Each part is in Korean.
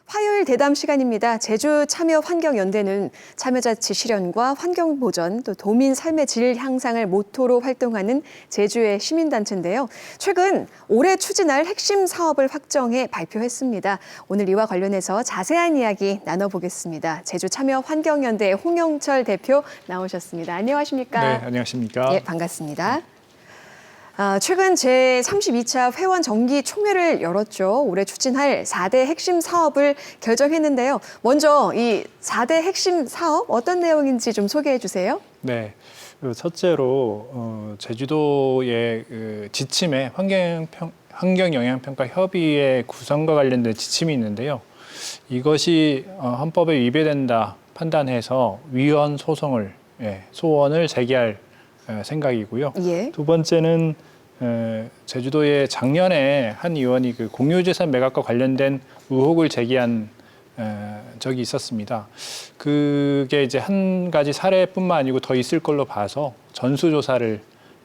화요일 대담 시간입니다. 제주참여환경연대는 참여자치 실현과 환경보전, 또 도민 삶의 질 향상을 모토로 활동하는 제주의 시민단체인데요. 최근 올해 추진할 핵심 사업을 확정해 발표했습니다. 오늘 이와 관련해서 자세한 이야기 나눠보겠습니다. 제주참여환경연대 홍영철 대표 나오셨습니다. 안녕하십니까? 네, 안녕하십니까? 예, 반갑습니다. 최근 제32차 회원 정기 총회를 열었죠. 올해 추진할 4대 핵심 사업을 결정했는데요. 먼저 이 4대 핵심 사업 어떤 내용인지 좀 소개해 주세요. 네, 첫째로 제주도의 지침에 환경영향평가 협의회 구성과 관련된 지침이 있는데요. 이것이 헌법에 위배된다 판단해서 위헌 소원을 제기할 생각이고요. 예. 두 번째는 제주도에 작년에 한 의원이 그 공유재산 매각과 관련된 의혹을 제기한 적이 있었습니다. 그게 이제 한 가지 사례뿐만 아니고 더 있을 걸로 봐서 전수조사를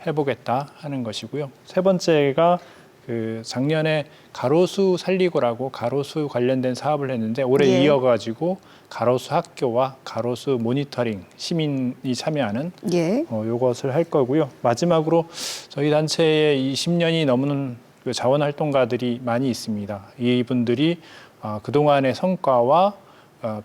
해보겠다 하는 것이고요. 세 번째가 그 작년에 가로수 살리고라고 가로수 관련된 사업을 했는데 올해 예. 이어가지고 가로수 학교와 가로수 모니터링 시민이 참여하는 예. 요것을 할 거고요. 마지막으로 저희 단체에 20년이 넘는 그 자원활동가들이 많이 있습니다. 이분들이 그동안의 성과와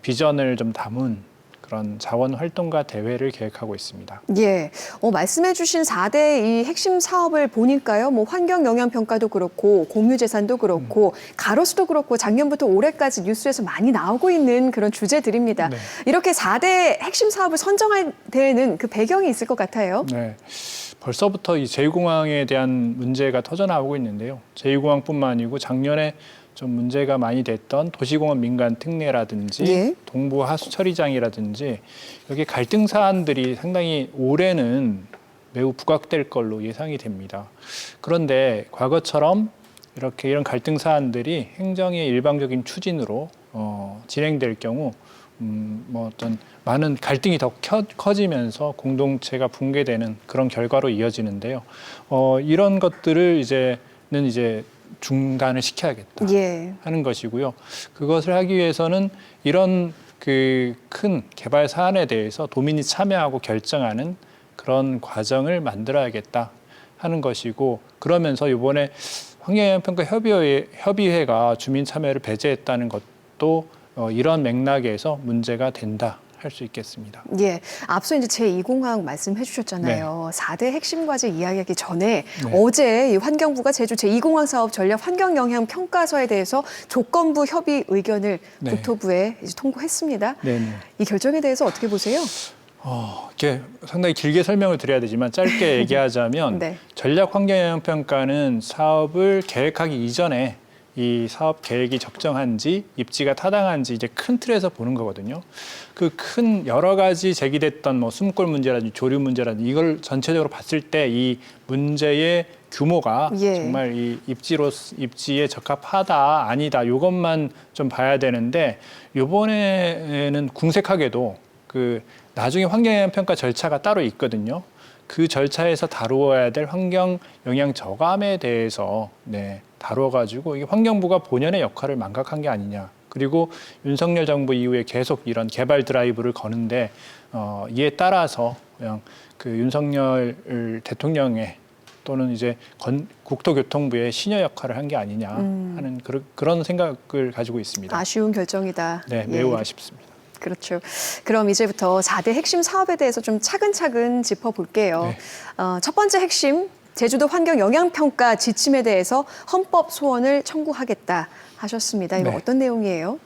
비전을 좀 담은 그런 자원활동가 대회를 계획하고 있습니다. 예. 말씀해 주신 4대 이 핵심 사업을 보니까요. 뭐 환경 영향 평가도 그렇고 공유 재산도 그렇고 가로수도 그렇고 작년부터 올해까지 뉴스에서 많이 나오고 있는 그런 주제들입니다. 네. 이렇게 4대 핵심 사업을 선정할 데에는 그 배경이 있을 것 같아요. 네. 벌써부터 이 제2공항에 대한 문제가 터져나오고 있는데요. 제2공항뿐만 아니고 작년에 좀 문제가 많이 됐던 도시공원 민간 특례라든지 예. 동부 하수 처리장이라든지 여기 갈등 사안들이 상당히 올해는 매우 부각될 걸로 예상이 됩니다. 그런데 과거처럼 이런 갈등 사안들이 행정의 일방적인 추진으로 진행될 경우 어떤 많은 갈등이 더 커지면서 공동체가 붕괴되는 그런 결과로 이어지는데요. 이런 것들을 이제 중단을 시켜야겠다 예. 하는 것이고요. 그것을 하기 위해서는 이런 그 큰 개발 사안에 대해서 도민이 참여하고 결정하는 그런 과정을 만들어야겠다 하는 것이고, 그러면서 이번에 환경영향평가협의회가 주민 참여를 배제했다는 것도 이런 맥락에서 문제가 된다 할 수 있겠습니다. 예, 앞서 이제 제2공항 말씀해 주셨잖아요. 4대 핵심 과제 이야기하기 전에 네. 어제 이 환경부가 제주 제2공항 사업 전략 환경 영향 평가서에 대해서 조건부 협의 의견을 네. 국토부에 이제 통보했습니다. 네네. 이 결정에 대해서 어떻게 보세요? 이게 상당히 길게 설명을 드려야 되지만 짧게 얘기하자면 네. 전략 환경영향평가는 사업을 계획하기 이전에 이 사업 계획이 적정한지 입지가 타당한지 이제 큰 틀에서 보는 거거든요. 그 큰 여러 가지 제기됐던 뭐 숨골 문제라든지 조류 문제라든지 이걸 전체적으로 봤을 때 이 문제의 규모가 예. 정말 이 입지에 적합하다 아니다 이것만 좀 봐야 되는데 이번에는 궁색하게도 그 나중에 환경영향평가 절차가 따로 있거든요. 그 절차에서 다루어야 될 환경 영향 저감에 대해서 다뤄가지고 이게 환경부가 본연의 역할을 망각한 게 아니냐. 그리고 윤석열 정부 이후에 계속 이런 개발 드라이브를 거는데 이에 따라서 그냥 그 윤석열 대통령의 또는 이제 국토교통부의 신여 역할을 한 게 아니냐 하는 그런 생각을 가지고 있습니다. 아쉬운 결정이다. 네, 매우 아쉽습니다. 그렇죠. 그럼 이제부터 4대 핵심 사업에 대해서 좀 차근차근 짚어볼게요. 네. 첫 번째 핵심, 제주도 환경 영향평가 지침에 대해서 헌법 소원을 청구하겠다 하셨습니다. 이거 네. 어떤 내용이에요?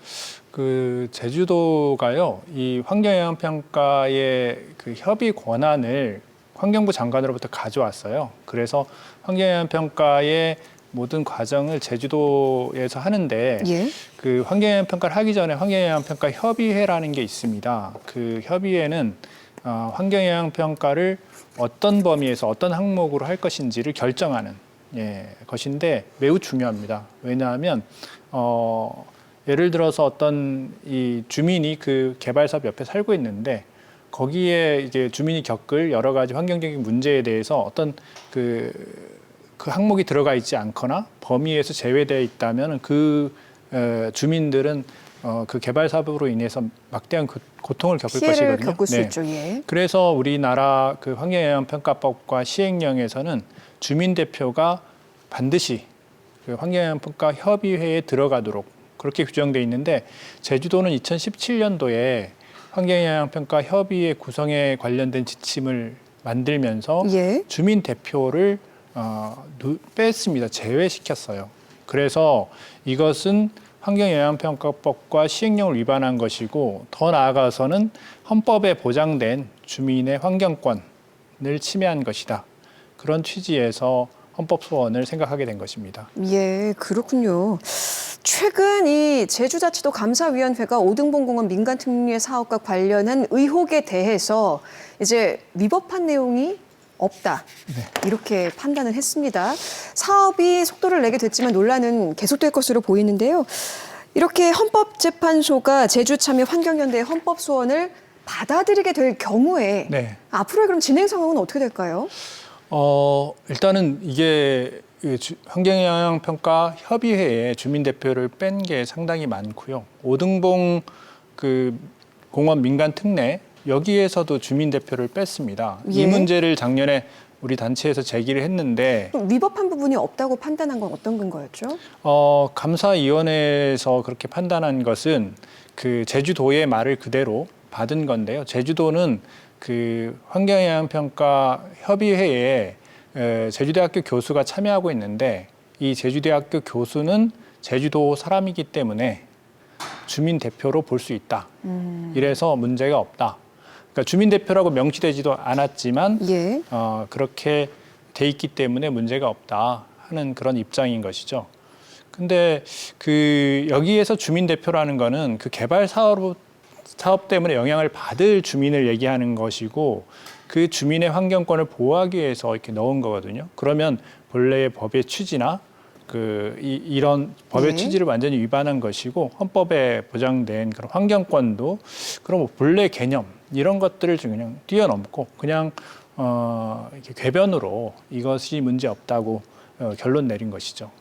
그 제주도가요, 이 환경영향평가의 그 협의 권한을 환경부 장관으로부터 가져왔어요. 그래서 환경영향평가의 모든 과정을 제주도에서 하는데 예. 그 환경영향평가를 하기 전에 환경영향평가 협의회라는 게 있습니다. 그 협의회는 환경영향평가를 어떤 범위에서 어떤 항목으로 할 것인지를 결정하는 것인데 매우 중요합니다. 왜냐하면 예를 들어서 어떤 이 주민이 그 개발사업 옆에 살고 있는데 거기에 이제 주민이 겪을 여러 가지 환경적인 문제에 대해서 어떤 그 항목이 들어가 있지 않거나 범위에서 제외되어 있다면 그 주민들은 그 개발 사업으로 인해서 막대한 고통을 겪을 피해를 것이거든요. 겪을 수 있죠. 예. 그래서 우리나라 그 환경영향평가법과 시행령에서는 주민 대표가 반드시 그 환경영향평가 협의회에 들어가도록 그렇게 규정돼 있는데 제주도는 2017년도에 환경영향평가 협의회 구성에 관련된 지침을 만들면서 예. 주민 대표를 뺐습니다. 제외시켰어요. 그래서 이것은 환경영향평가법과 시행령을 위반한 것이고 더 나아가서는 헌법에 보장된 주민의 환경권을 침해한 것이다. 그런 취지에서 헌법 소원을 생각하게 된 것입니다. 예, 그렇군요. 최근 이 제주자치도 감사위원회가 오등봉공원 민간특례 사업과 관련한 의혹에 대해서 이제 위법한 내용이 없다. 이렇게 판단을 했습니다. 사업이 속도를 내게 됐지만 논란은 계속될 것으로 보이는데요. 이렇게 헌법재판소가 제주참여 환경연대의 헌법 소원을 받아들이게 될 경우에 네. 앞으로의 그럼 진행 상황은 어떻게 될까요? 일단은 이게 환경영향평가 협의회에 주민 대표를 뺀 게 상당히 많고요. 오등봉 그 공원 민간 특례 여기에서도 주민 대표를 뺐습니다. 예. 이 문제를 작년에 우리 단체에서 제기를 했는데 그럼 위법한 부분이 없다고 판단한 건 어떤 근거였죠? 감사위원회에서 그렇게 판단한 것은 그 제주도의 말을 그대로 받은 건데요. 제주도는 그 환경영향평가 협의회에 제주대학교 교수가 참여하고 있는데 이 제주대학교 교수는 제주도 사람이기 때문에 주민 대표로 볼 수 있다. 이래서 문제가 없다. 그러니까 주민 대표라고 명시되지도 않았지만 예. 그렇게 돼 있기 때문에 문제가 없다 하는 그런 입장인 것이죠. 근데 그 여기에서 주민 대표라는 거는 그 개발 사업 때문에 영향을 받을 주민을 얘기하는 것이고 그 주민의 환경권을 보호하기 위해서 이렇게 넣은 거거든요. 그러면 본래의 법의 취지나 이런 법의 네. 취지를 완전히 위반한 것이고 헌법에 보장된 그런 환경권도 그럼 본래 개념 이런 것들을 좀 그냥 뛰어넘고 그냥 이렇게 궤변으로 이것이 문제 없다고 결론 내린 것이죠.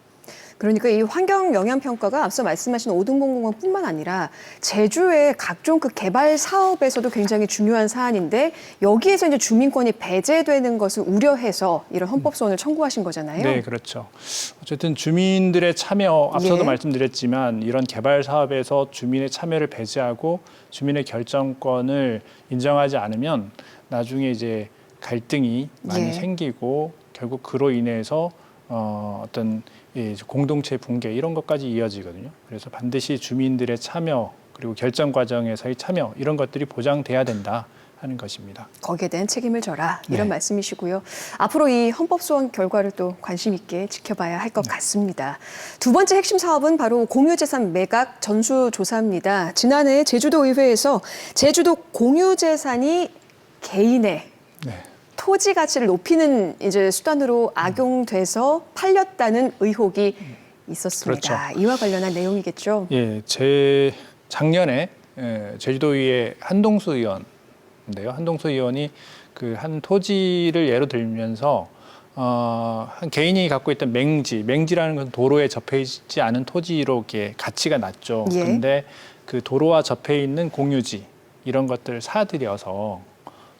그러니까 이 환경 영향 평가가 앞서 말씀하신 오등봉공원뿐만 아니라 제주의 각종 그 개발 사업에서도 굉장히 중요한 사안인데 여기에서 이제 주민권이 배제되는 것을 우려해서 이런 헌법 소원을 청구하신 거잖아요. 네, 그렇죠. 어쨌든 주민들의 참여 앞서도 예. 말씀드렸지만 이런 개발 사업에서 주민의 참여를 배제하고 주민의 결정권을 인정하지 않으면 나중에 이제 갈등이 많이 예. 생기고 결국 그로 인해서 어떤 공동체 붕괴 이런 것까지 이어지거든요. 그래서 반드시 주민들의 참여 그리고 결정 과정에서의 참여 이런 것들이 보장돼야 된다 하는 것입니다. 거기에 대한 책임을 져라 이런 네. 말씀이시고요. 앞으로 이 헌법 소원 결과를 또 관심 있게 지켜봐야 할 것 같습니다. 두 번째 핵심 사업은 바로 공유재산 매각 전수조사입니다. 지난해 제주도의회에서 제주도 공유재산이 개인의 네. 토지 가치를 높이는 이제 수단으로 악용돼서 팔렸다는 의혹이 있었습니다. 그렇죠. 이와 관련한 내용이겠죠. 예, 작년에 제주도의회 한동수 의원인데요. 한동수 의원이 그 한 토지를 예로 들면서 한 개인이 갖고 있던 맹지라는 건 도로에 접해 있지 않은 토지로 이렇게 가치가 낮죠. 예. 그런데 그 도로와 접해 있는 공유지 이런 것들을 사들여서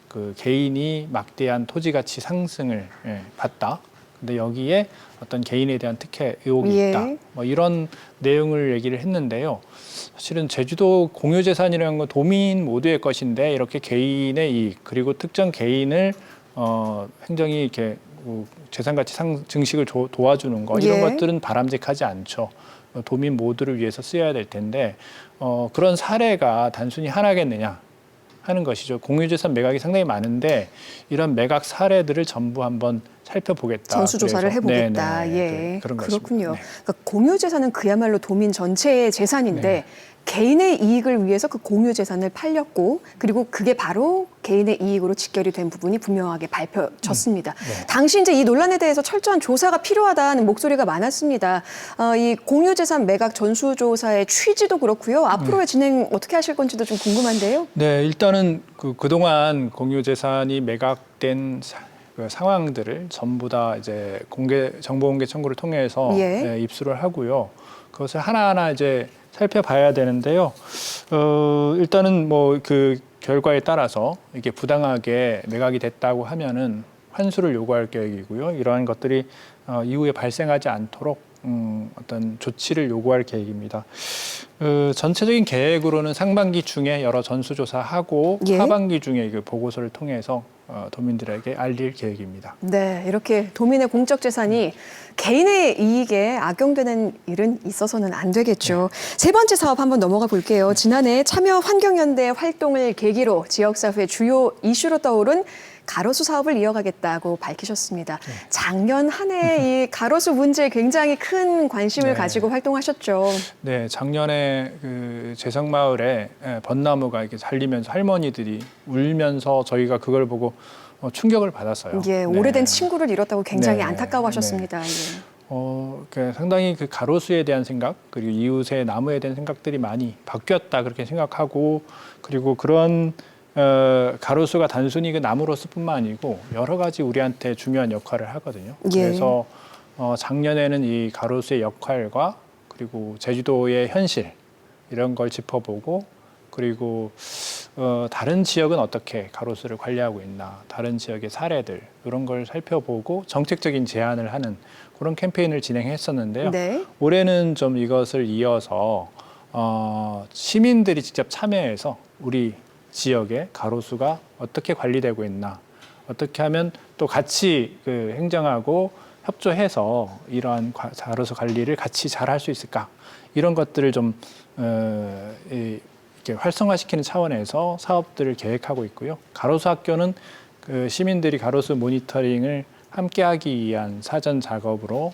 그 개인이 막대한 토지 가치 상승을 봤다. 근데 여기에 어떤 개인에 대한 특혜 의혹이 예. 있다. 뭐 이런 내용을 얘기를 했는데요. 사실은 제주도 공유재산이라는 건 도민 모두의 것인데 이렇게 개인의 이익 그리고 특정 개인을 행정이 이렇게 재산 가치 증식을 도와주는 거 이런 예. 것들은 바람직하지 않죠. 도민 모두를 위해서 쓰여야 될 텐데 그런 사례가 단순히 하나겠느냐 하는 것이죠. 공유재산 매각이 상당히 많은데 이런 매각 사례들을 전부 한번 살펴보겠다. 전수조사를 그래서. 해보겠다. 네네. 예, 그런 그렇군요. 것입니다. 네. 그러니까 공유재산은 그야말로 도민 전체의 재산인데 네. 개인의 이익을 위해서 그 공유재산을 팔렸고 그리고 그게 바로 개인의 이익으로 직결이 된 부분이 분명하게 밝혀졌습니다. 네. 당시 이제 이 논란에 대해서 철저한 조사가 필요하다는 목소리가 많았습니다. 이 공유재산 매각 전수조사의 취지도 그렇고요. 앞으로의 진행 어떻게 하실 건지도 좀 궁금한데요. 네, 일단은 그동안 공유재산이 매각된 그 상황들을 전부 다 이제 정보공개 청구를 통해서 예. 입수를 하고요. 그것을 하나하나 이제 살펴봐야 되는데요. 일단은 뭐 그 결과에 따라서 이게 부당하게 매각이 됐다고 하면은 환수를 요구할 계획이고요. 이러한 것들이 이후에 발생하지 않도록 어떤 조치를 요구할 계획입니다. 전체적인 계획으로는 상반기 중에 여러 전수조사하고 예. 하반기 중에 그 보고서를 통해서 도민들에게 알릴 계획입니다. 네, 이렇게 도민의 공적 재산이 개인의 이익에 악용되는 일은 있어서는 안 되겠죠. 세 번째 사업 한번 넘어가 볼게요. 지난해 참여 환경연대 활동을 계기로 지역사회 주요 이슈로 떠오른 가로수 사업을 이어가겠다고 밝히셨습니다. 작년 한 해 이 가로수 문제에 굉장히 큰 관심을 네. 가지고 활동하셨죠. 네, 작년에 그 재성마을에 벚나무가 이렇게 잘리면서 할머니들이 울면서 저희가 그걸 보고 충격을 받았어요. 예, 네. 오래된 친구를 잃었다고 굉장히 네. 안타까워하셨습니다. 예. 상당히 그 가로수에 대한 생각, 그리고 이웃의 나무에 대한 생각들이 많이 바뀌었다 그렇게 생각하고, 그리고 그런 가로수가 단순히 그 나무로서뿐만 아니고 여러 가지 우리한테 중요한 역할을 하거든요. 예. 그래서 작년에는 이 가로수의 역할과 그리고 제주도의 현실 이런 걸 짚어보고, 그리고 다른 지역은 어떻게 가로수를 관리하고 있나, 다른 지역의 사례들 이런 걸 살펴보고 정책적인 제안을 하는 그런 캠페인을 진행했었는데요. 네. 올해는 좀 이것을 이어서 시민들이 직접 참여해서 우리 지역의 가로수가 어떻게 관리되고 있나, 어떻게 하면 또 같이 그 행정하고 협조해서 이러한 가로수 관리를 같이 잘 할 수 있을까, 이런 것들을 좀 이렇게 활성화시키는 차원에서 사업들을 계획하고 있고요. 가로수 학교는 그 시민들이 가로수 모니터링을 함께하기 위한 사전 작업으로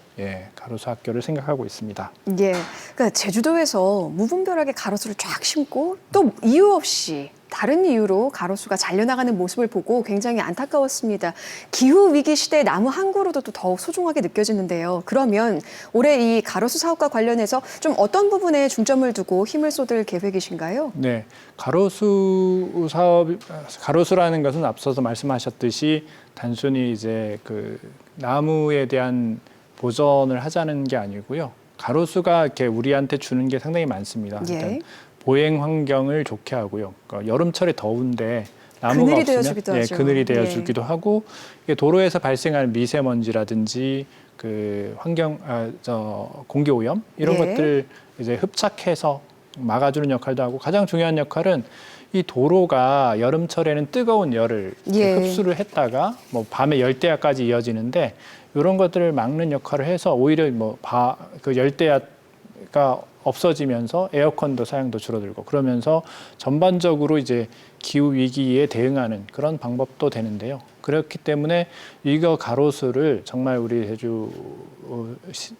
가로수 학교를 생각하고 있습니다. 예, 그러니까 제주도에서 무분별하게 가로수를 쫙 심고 또 이유 없이 다른 이유로 가로수가 잘려나가는 모습을 보고 굉장히 안타까웠습니다. 기후 위기 시대의 나무 한 그루도 또 더욱 소중하게 느껴지는데요. 그러면 올해 이 가로수 사업과 관련해서 좀 어떤 부분에 중점을 두고 힘을 쏟을 계획이신가요? 네, 가로수 사업, 가로수라는 것은 앞서서 말씀하셨듯이 단순히 이제 그 나무에 대한 보전을 하자는 게 아니고요. 가로수가 이렇게 우리한테 주는 게 상당히 많습니다. 예. 일단 보행 환경을 좋게 하고요. 그러니까 여름철에 더운데 나무가 그늘이 없으면 되어주기도 하죠. 그늘이 예. 되어주기도 하고, 이게 도로에서 발생하는 미세먼지라든지 그 공기 오염 이런 예. 것들 이제 흡착해서 막아주는 역할도 하고, 가장 중요한 역할은 이 도로가 여름철에는 뜨거운 열을 예. 흡수를 했다가 뭐 밤에 열대야까지 이어지는데, 이런 것들을 막는 역할을 해서 오히려 그 열대야가 없어지면서 에어컨도 사용도 줄어들고, 그러면서 전반적으로 이제 기후 위기에 대응하는 그런 방법도 되는데요. 그렇기 때문에 이거 가로수를 정말 우리 제주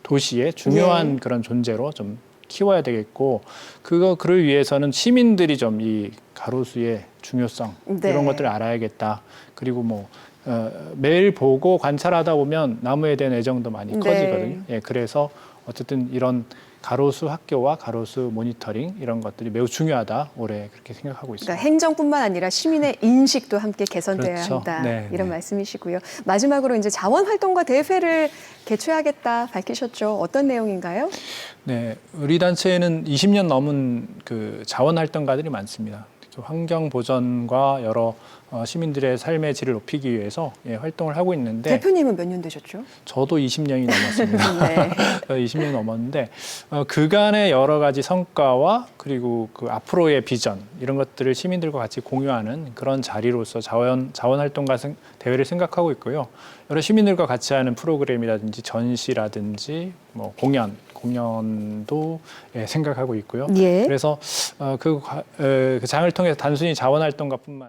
도시의 중요한 그런 존재로 좀 키워야 되겠고, 그를 위해서는 시민들이 좀 이 가로수의 중요성 이런 것들을 알아야겠다. 그리고 매일 보고 관찰하다 보면 나무에 대한 애정도 많이 커지거든요. 예, 그래서 어쨌든 이런 가로수 학교와 가로수 모니터링 이런 것들이 매우 중요하다, 올해 그렇게 생각하고 있습니다. 그러니까 행정뿐만 아니라 시민의 인식도 함께 개선돼야 그렇죠. 한다. 네, 이런 네. 말씀이시고요. 마지막으로 이제 자원활동가 대회를 개최하겠다 밝히셨죠. 어떤 내용인가요? 네, 우리 단체에는 20년 넘은 그 자원 활동가들이 많습니다. 환경 보전과 여러 시민들의 삶의 질을 높이기 위해서 활동을 하고 있는데, 대표님은 몇 년 되셨죠? 저도 20년이 넘었습니다. 네. 20년이 넘었는데 그간의 여러 가지 성과와 그리고 그 앞으로의 비전 이런 것들을 시민들과 같이 공유하는 그런 자리로서 자원 활동가 대회를 생각하고 있고요. 여러 시민들과 같이 하는 프로그램이라든지 전시라든지 공연도 생각하고 있고요. 예. 그래서 그 장을 통해서 단순히 자원 활동가뿐만